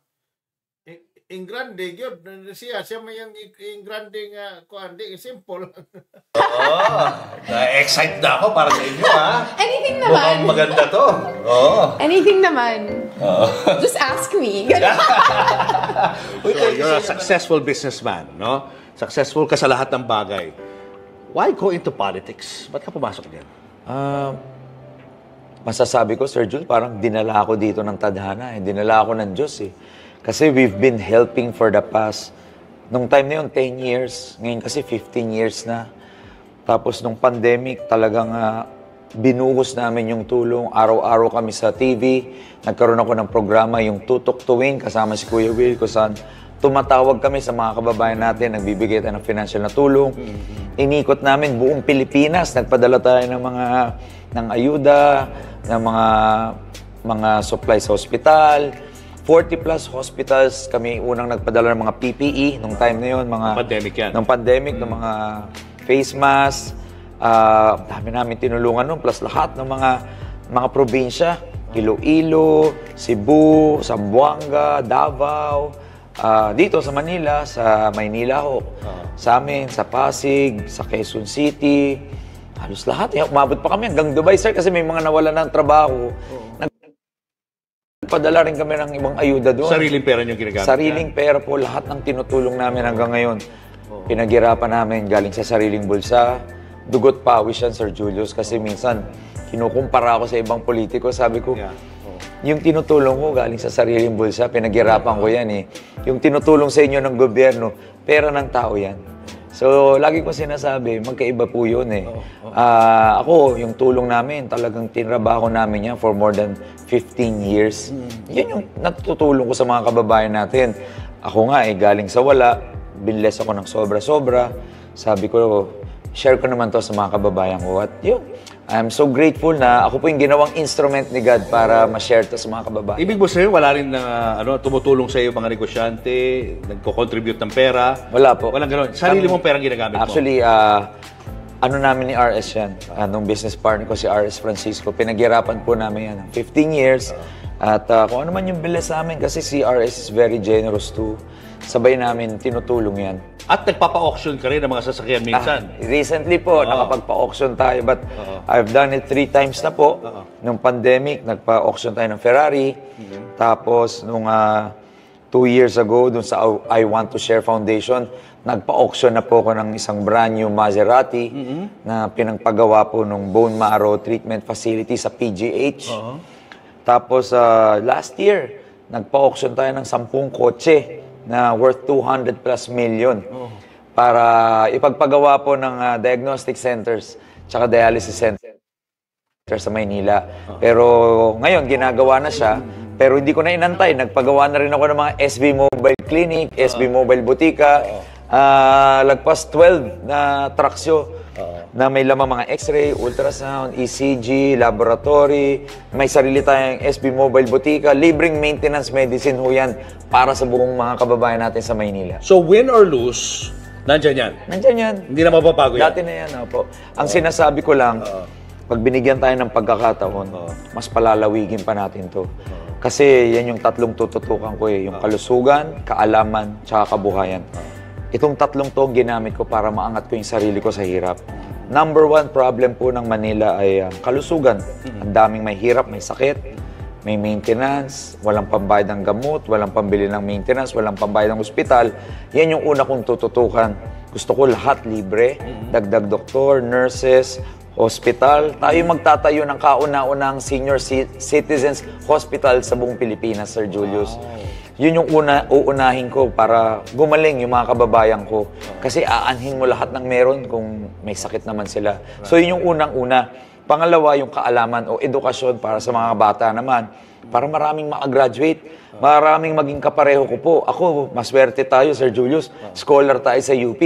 Engrande, yun. Siya may yung engrande nga, kuandi, simple. Na-excite na ako para sa inyo, Anything naman. Mukhang maganda to. Anything naman. Just ask me. So, you're a successful businessman, no? Successful ka sa lahat ng bagay. Why go into politics? Ba't ka pumasok diyan? Masasabi ko, Sir Jules, parang dinala ako dito ng tadhana. Dinala ako ng Diyos Kasi we've been helping for the past, nung time na yun, 10 years. Ngayon kasi 15 years na. Tapos nung pandemic, talagang binuhos namin yung tulong. Araw-araw kami sa TV. Nagkaroon ako ng programa, yung Tutok Tuwing, kasama si Kuya Will, kung saan tumatawag kami sa mga kababayan natin, nagbibigay tayo ng financial na tulong. Inikot namin buong Pilipinas. Nagpadala tayo ng ayuda, ng mga supplies sa hospital. 40 plus hospitals kami unang nagpadala ng mga PPE nung time na yun, Pandemic yan. Nung pandemic, ng mga face mask. Dami namin tinulungan nun, plus lahat ng mga probinsya. Iloilo, Cebu, Zamboanga, Davao, dito sa Manila, sa Maynila sa amin, sa Pasig, sa Quezon City, Halos lahat. Umabot pa kami hanggang Dubai, sir, kasi may mga nawala ng trabaho. Nagpadala rin kami ng ibang ayuda doon. Sariling pera niyo ginagamit? Sariling pera po. Lahat ng tinutulong namin hanggang ngayon. Pinaghirapan namin galing sa sariling bulsa. Dugot pawis yan, Sir Julius. Kasi minsan, kinukumpara ako sa ibang politiko. Sabi ko, yung tinutulong ko galing sa sariling bulsa, pinaghirapan ko yan eh. Yung tinutulong sa inyo ng gobyerno, pera ng tao yan. So, lagi ko sinasabi, magkaiba po yun eh. Ako, yung tulong namin, talagang tinrabaho namin yan for more than 15 years. Yan yung natutulong ko sa mga kababayan natin. Ako nga eh, galing sa wala, binless ako ng sobra-sobra. Sabi ko, share ko naman to sa mga kababayan ko. At yun, I'm so grateful na ako po yung ginawang instrument ni God para ma-share to sa mga kababayan. Ibig mo sabihin, wala rin na tumutulong sa iyo mga negosyante, nagko-contribute ng pera? Wala po. Walang gano'n. Sarili mong perang ginagamit mo? Actually, ano namin ni RS yan, nung business partner ko si RS Francisco, pinaghirapan po namin yan 15 years. At kung ano man yung bilis namin, kasi si RS is very generous too. Sabay namin tinutulong yan. At nagpapa-auction ka rin ng mga sasakyan minsan? Recently po, nakapagpa-auction tayo. But I've done it 3 times na po. Nung pandemic, nagpa-auction tayo ng Ferrari. Tapos, nung 2 years ago, dun sa I Want to Share Foundation, nagpa-auction na po ako ng isang brand new Maserati na pinagpagawa po ng bone marrow treatment facility sa PGH. Tapos, last year, nagpa-auction tayo ng 10 kotse na worth 200 plus million para ipagpagawa po ng diagnostic centers tsaka dialysis center sa Maynila. Pero ngayon, ginagawa na siya. Pero hindi ko na inantay. Nagpagawa na rin ako ng mga SB Mobile Clinic, SB Mobile Butika, lagpas 12 na traksyo na may lamang mga X-ray, ultrasound, ECG, laboratory. May sarili tayong SB Mobile Butika. Libreng maintenance medicine ho yan para sa buong mga kababayan natin sa Maynila. So, win or lose, nandyan yan? Nandyan yan. Hindi na mapapago yan? Dati na yan, opo. Ang sinasabi ko lang, pag binigyan tayo ng pagkakataon, mas palalawigin pa natin to. Kasi yan yung 3 tututukan ko eh. Yung kalusugan, kaalaman, tsaka kabuhayan. Itong 3 to ginamit ko para maangat ko yung sarili ko sa hirap. Number 1 problem po ng Manila ay kalusugan. Ang daming may hirap, may sakit, may maintenance, walang pambayad ng gamot, walang pambili ng maintenance, walang pambayad ng ospital. Yan yung una kong tututukan. Gusto ko lahat libre, dagdag doktor, nurses, hospital. Tayo magtatayo ng kauna-unang senior citizens hospital sa buong Pilipinas, Sir Julius. Yun yung uunahin ko para gumaling yung mga kababayan ko. Kasi aanhin mo lahat ng meron kung may sakit naman sila. So yun yung unang-una. Pangalawa, yung kaalaman o edukasyon para sa mga bata naman. Para maraming makagraduate, maraming maging kapareho ko po. Ako, maswerte tayo, Sir Julius. Scholar tayo sa UP.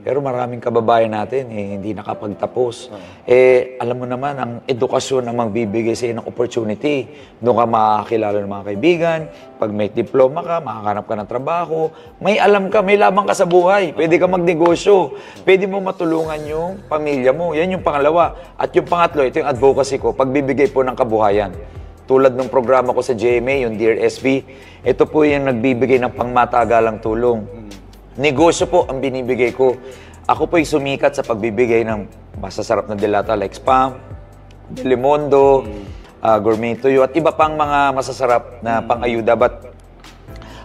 Pero maraming kababayan natin, hindi nakapagtapos. Alam mo naman, ang edukasyon ang magbibigay sa iyo ng opportunity. Doon ka makakilala ng mga kaibigan. Pag may diploma ka, makakanap ka ng trabaho. May alam ka, may labang ka sa buhay. Pwede ka magnegosyo. Pwede mo matulungan yung pamilya mo. Yan yung pangalawa. At yung pangatlo, ito yung advocacy ko, pagbibigay po ng kabuhayan. Tulad ng programa ko sa GMA, yung Dear SB, ito po yung nagbibigay ng pangmatagalang tulong. Negosyo po ang binibigay ko. Ako po yung sumikat sa pagbibigay ng masasarap na delata like Spam, Delimondo, Gourmet Tuyo, at iba pang mga masasarap na pang-ayuda. But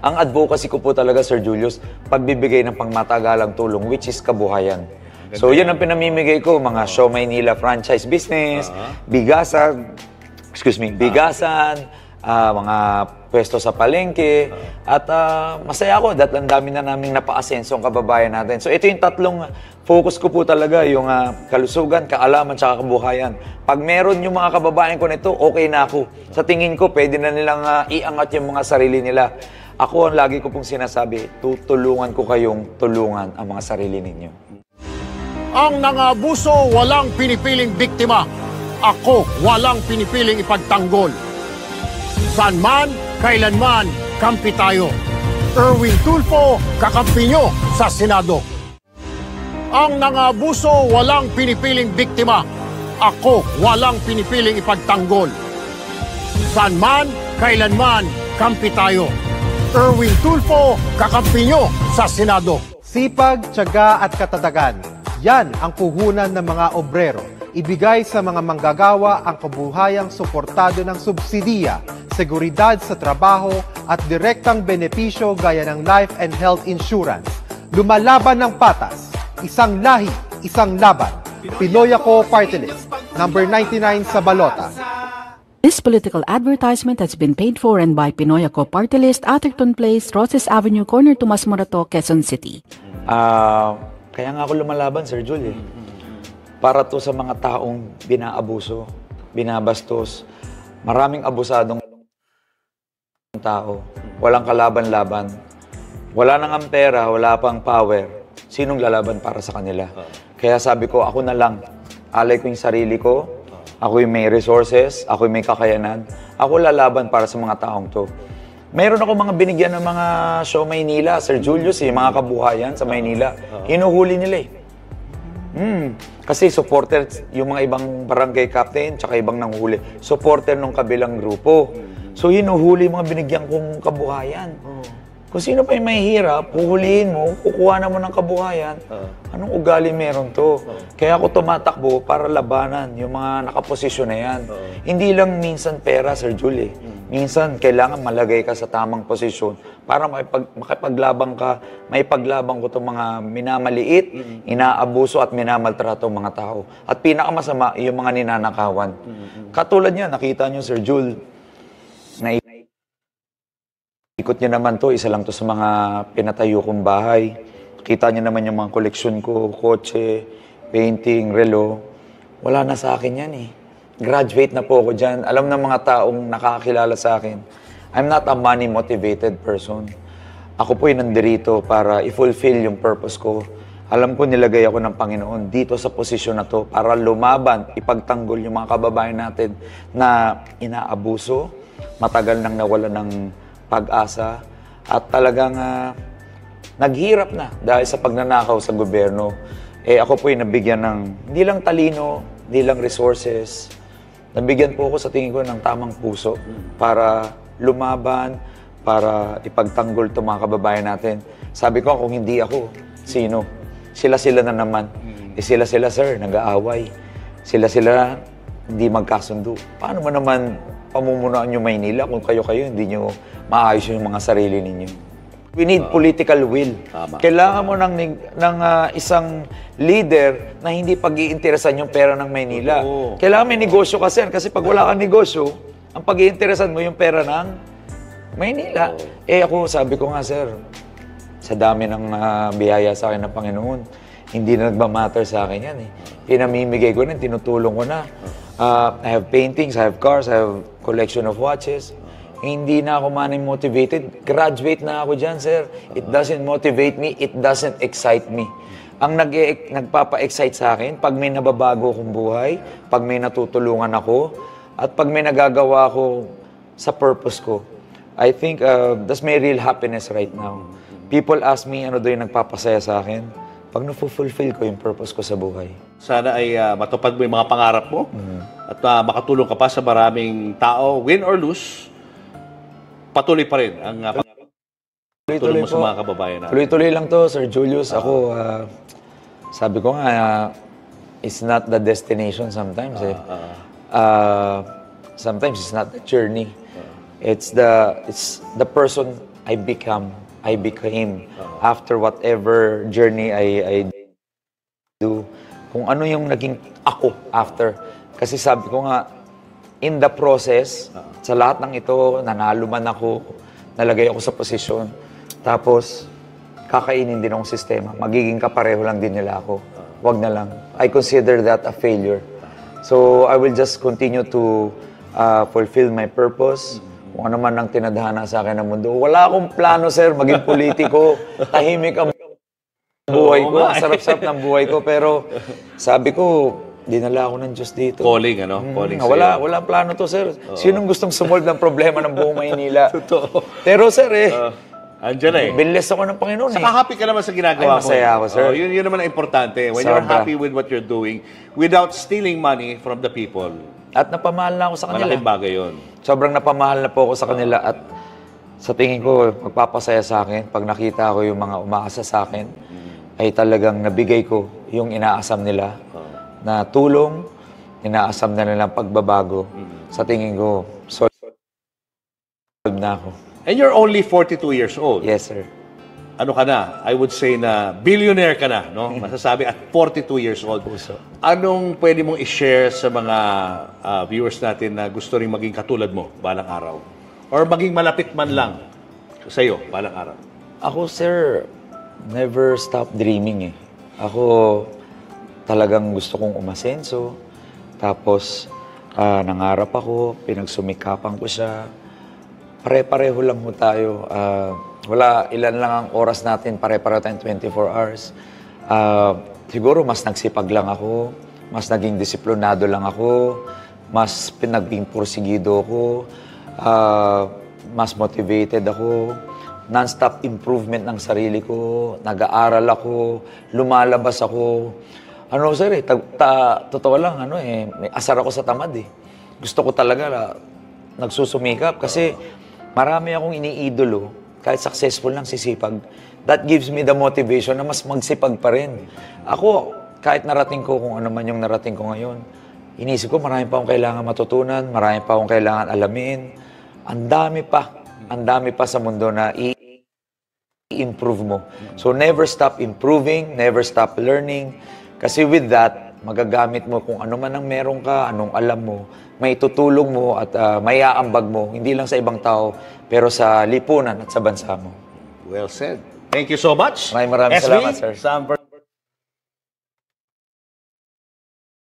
ang advocacy ko po talaga, Sir Julius, pagbibigay ng pangmatagalang tulong, which is kabuhayan. So yan ang pinamimigay ko, mga Show Maynila franchise business, bigasan, mga pwesto sa palengke, at masaya ako dahil ang dami na naming napaasenso ang kababayan natin. So ito yung 3 focus ko po talaga, yung kalusugan, kaalaman, tsaka kabuhayan. Pag meron yung mga kababayan ko nito, okay na ako. Sa tingin ko, pwede na nilang iangat yung mga sarili nila. Ako ang lagi ko pong sinasabi, tutulungan ko kayong tulungan ang mga sarili ninyo. Ang nangabuso walang pinipiling biktima. Ako walang pinipiling ipagtanggol. Saan man, kailanman, kampi tayo. Erwin Tulfo, kakampi nyo sa Senado. Ang nangabuso walang pinipiling biktima. Ako walang pinipiling ipagtanggol. Saan man, kailanman, kampi tayo. Erwin Tulfo, kakampi nyo sa Senado. Sipag, tiyaga at katatagan. Yan ang puhunan ng mga obrero ibigay sa mga manggagawa ang kabuhayang suportado ng subsidiya, seguridad sa trabaho at direktang benepisyo gaya ng life and health insurance. Lumalaban ng patas, isang lahi, isang laban. Pinoy Ako Party List, number 99 sa balota. This political advertisement has been paid for and by Pinoy Ako Party List, Atherton Place, Roses Avenue, corner Tomas Morato, Quezon City. Kaya nga ako lumalaban, Sir Jul, eh. Para to sa mga taong binaabuso, binabastos, maraming abusadong tao, walang kalaban-laban, wala nang pera, wala pang power, sinong lalaban para sa kanila? Kaya sabi ko, ako na lang, alay ko yung sarili ko, ako yung may resources, ako yung may kakayanan, ako lalaban para sa mga taong to. Meron ako mga binigyan ng mga show Maynila, Sir Julius, mga kabuhayan sa Maynila, hinuhuli nila eh. Kasi supporter, yung mga ibang barangay captain, tsaka ibang nanghuli, supporter ng kabilang grupo. So hinuhuli mga binigyan kong kabuhayan. Kung sino pa yung mahihirap, puhulihin mo, kukuha na mo ng kabuhayan, anong ugali meron to? Kaya ako tumatakbo para labanan yung mga nakaposisyon na yan. Hindi lang minsan pera, Sir Julie. Minsan kailangan malagay ka sa tamang posisyon para makipaglaban ka, maipaglaban ko itong mga minamaliit, inaabuso at minamaltrato mga tao. At pinakamasama, yung mga ninanakawan. Katulad niya, nakita niyo, Sir Jules, ikot niya naman to, isa lang to sa mga pinatayo kong bahay. Kita niya naman yung mga koleksyon ko, kotse, painting, relo. Wala na sa akin yan eh. Graduate na po ako dyan. Alam ng mga taong nakakakilala sa akin, I'm not a money-motivated person. Ako po yung nandirito para i-fulfill yung purpose ko. Alam ko nilagay ako ng Panginoon dito sa posisyon na to para lumaban, ipagtanggol yung mga kababayan natin na inaabuso, matagal nang nawala ng pag-asa at talagang naghirap na dahil sa pagnanakaw sa gobyerno. Eh ako po ay nabigyan ng hindi lang talino, hindi lang resources. Nabigyan po ako sa tingin ko ng tamang puso para lumaban, para ipagtanggol itong mga kababayan natin. Sabi ko, kung hindi ako, sino? Sila-sila na naman. Eh sila-sila, sir, nag-aaway. Sila-sila hindi magkasundo. Paano mo naman pamumunuan yung Maynila kung kayo-kayo hindi nyo maayos yung mga sarili ninyo? We need political will. Kailangan mo ng isang leader na hindi pag-iinteresan yung pera ng Maynila. Kailangan may negosyo kasi pag wala kang negosyo, ang pag-iinteresan mo yung pera ng Maynila. Eh ako, sabi ko nga, sir, sa dami ng biyaya sa akin ng Panginoon, hindi na nagmamatter sa akin yan eh. Pinamimigay ko na, tinutulong ko na. I have paintings, I have cars, I have collection of watches. Hindi na ako money-motivated. Graduate na ako dyan, sir. It doesn't motivate me, it doesn't excite me. Ang nagpapa-excite sa akin, pag may nababago akong buhay, pag may natutulungan ako, at pag may nagagawa ako sa purpose ko. I think that's my real happiness right now. People ask me, ano daw yung nagpapasaya sa akin? Pag na-fulfill ko yung purpose ko sa buhay. Sana ay matupad mo yung mga pangarap mo at makatulong ka pa sa maraming tao, win or lose, patuloy pa rin ang pagtulong mo sa mga kababayan natin. Tuloy-tuloy lang to, Sir Julius. Ako, sabi ko nga, it's not the destination sometimes. Sometimes it's not the journey. It's the person I became after whatever journey I do. Kung ano yung naging ako after. Kasi sabi ko nga, in the process, sa lahat ng ito, nanalo man ako, nalagay ako sa posisyon, tapos kakainin din akong sistema. Magiging kapareho lang din nila ako. Wag na lang. I consider that a failure. So I will just continue to fulfill my purpose. Kung ano man ang tinadhana sa akin ng mundo. Wala akong plano, sir, maging politiko. Tahimik ang buhay ko. Ang sarap-sarap ng buhay ko. Pero sabi ko, dinala ako ng Diyos dito. Calling, ano? Calling wala plano to, sir. Sinong gustong sumolve ng problema ng buong Maynila? Totoo. Pero, sir, andyan na eh. Binless ako ng Panginoon eh. Saka happy ka naman sa ginagawa ko. Masaya ako, sir. Yun naman ang importante. When you're happy with what you're doing, without stealing money from the people. At napamahal na ako sa kanila. Malaking bagay yun. Sobrang napamahal na po ako sa kanila at sa tingin ko, magpapasaya sa akin pag nakita ko yung mga umaasa sa akin, ay talagang nabigay ko yung inaasam nila na tulong, inaasam na nilang pagbabago. Sa tingin ko, solve na ako. And you're only 42 years old. Yes, sir. Ano ka na? I would say na billionaire ka na, no? Masasabi at 42 years old. Puso. Anong pwede mong i-share sa mga viewers natin na gusto rin maging katulad mo balang araw? Or maging malapit man lang sa iyo balang araw? Ako, sir, never stop dreaming eh. Ako, talagang gusto kong umasenso. Tapos, nangarap ako, pinagsumikapan ko siya. Pare-pareho lang ho tayo. Wala, ilan lang ang oras natin, pare-pareho tayong 24 hours. Siguro, mas nagsipag lang ako, mas naging disiplinado lang ako, mas pinaging porsigido ako, mas motivated ako, non-stop improvement ng sarili ko, nag-aaral ako, lumalabas ako. Ano, sir, totoo lang, may asar ako sa tamad eh. Gusto ko talaga nagsusumikap kasi marami akong iniidolo. Kahit successful lang, sisipag. That gives me the motivation na mas magsipag pa rin. Ako, kahit narating ko kung ano man yung narating ko ngayon, inisip ko marami pa akong kailangan matutunan, marami pa akong kailangan alamin. Ang dami pa sa mundo na i-improve mo. So never stop improving, never stop learning. Kasi with that, magagamit mo kung ano man ang meron ka, anong alam mo, may tutulong mo at may aambag mo, hindi lang sa ibang tao, pero sa lipunan at sa bansa mo. Well said. Thank you so much. Maraming salamat, sir. Sam